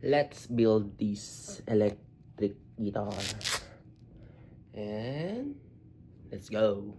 let's build this electric guitar. And let's go.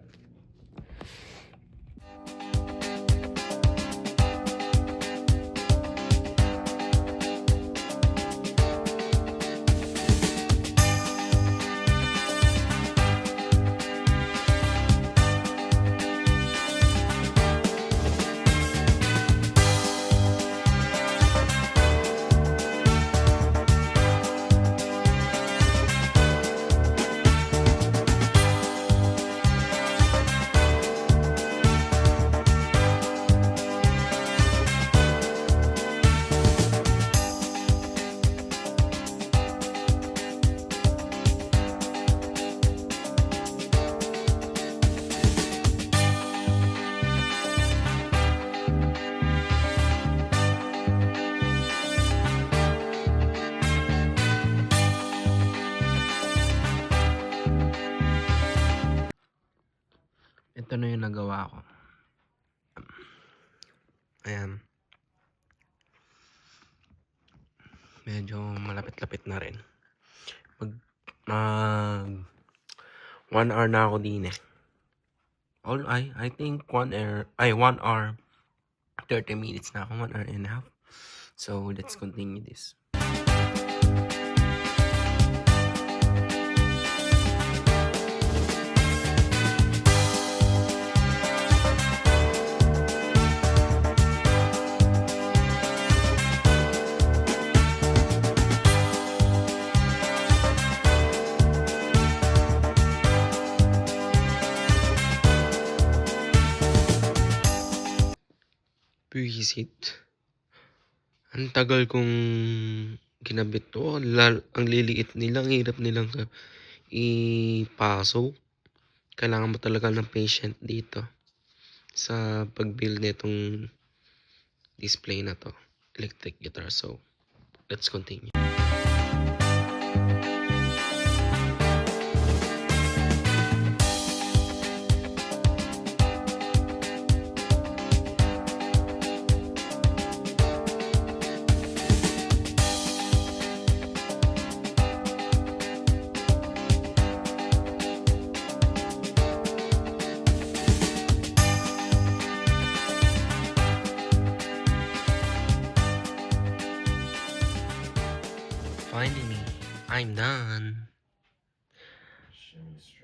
Ito na yung nagawa ko. Ayan. Medyo malapit-lapit na rin. Mag 1 hour na ako din eh. I think 1 hour 30 minutes na ako, 1 hour and a half. So let's continue this. Visit. Ang tagal kong ginabit to. Ang liliit nila. Ang hirap nilang ipasok. Kailangan mo talaga ng patient dito sa pag-build nitong display na to. Electric guitar. So, let's continue. Finally, I'm done.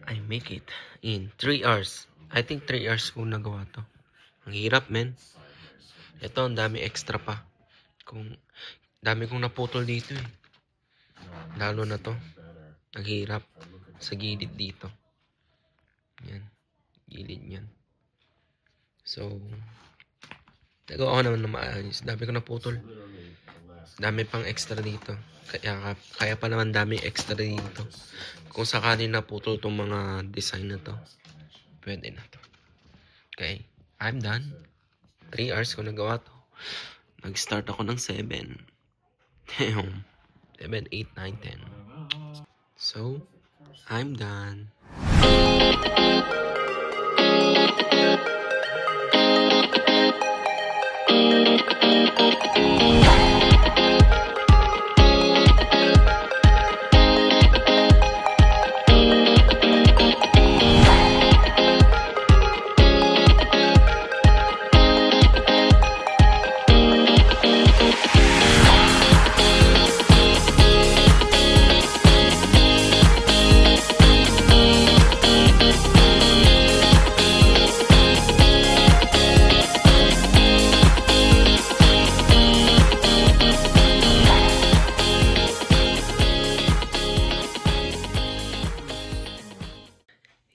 I make it in 3 hours. I think 3 hours ko nagawa to. Ang hirap, men. Ito, ang dami extra pa. Dami kong naputol dito eh. Lalo na to. Ang hirap. Sa gilid dito. Yan. Gilid yan. So, nagawa ko naman na maayos. Dami ko naputol. Dami pang extra dito. Kaya pa naman dami extra dito. Kung sakali naputol tong mga design na to, pwede na to. Okay, I'm done. 3 hours ko nagawa to. Nag-start ako ng 7. 7, 8, 9, 10. So, I'm done.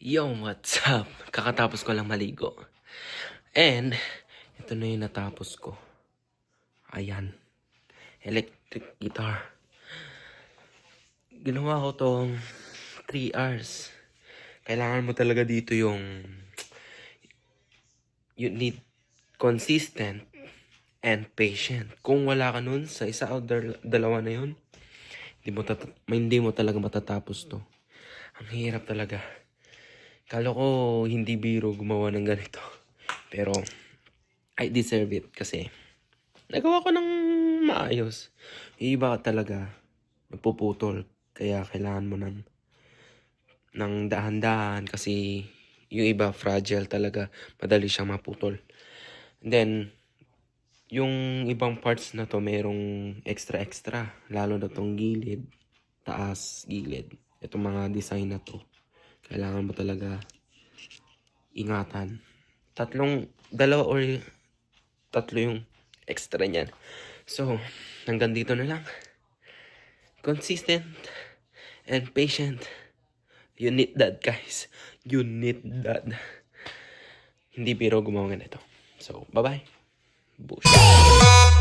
Yo, what's up? Kakatapos ko lang maligo. And, ito na yung natapos ko. Ayan. Electric guitar. Ginawa ko tong 3 hours. Kailangan mo talaga dito yung you need consistent and patient. Kung wala ka nun sa isa o dalawa na yun, hindi mo talaga matatapos to. Ang hirap talaga. Kala ko hindi biro gumawa ng ganito. Pero I deserve it kasi nagawa ko ng maayos. Yung iba talaga, napuputol. Kaya kailangan mo ng dahan-dahan kasi yung iba fragile talaga. Madali siyang maputol. And then, yung ibang parts na to merong extra. Lalo na tong gilid, taas, gilid. Itong mga design na to. Kailangan mo talaga ingatan. Dalawa or tatlo yung extra niyan. So, hanggang dito na lang. Consistent and patient. You need that, guys. You need that. Hindi biro gumawa nito. So, bye-bye. Bullshit.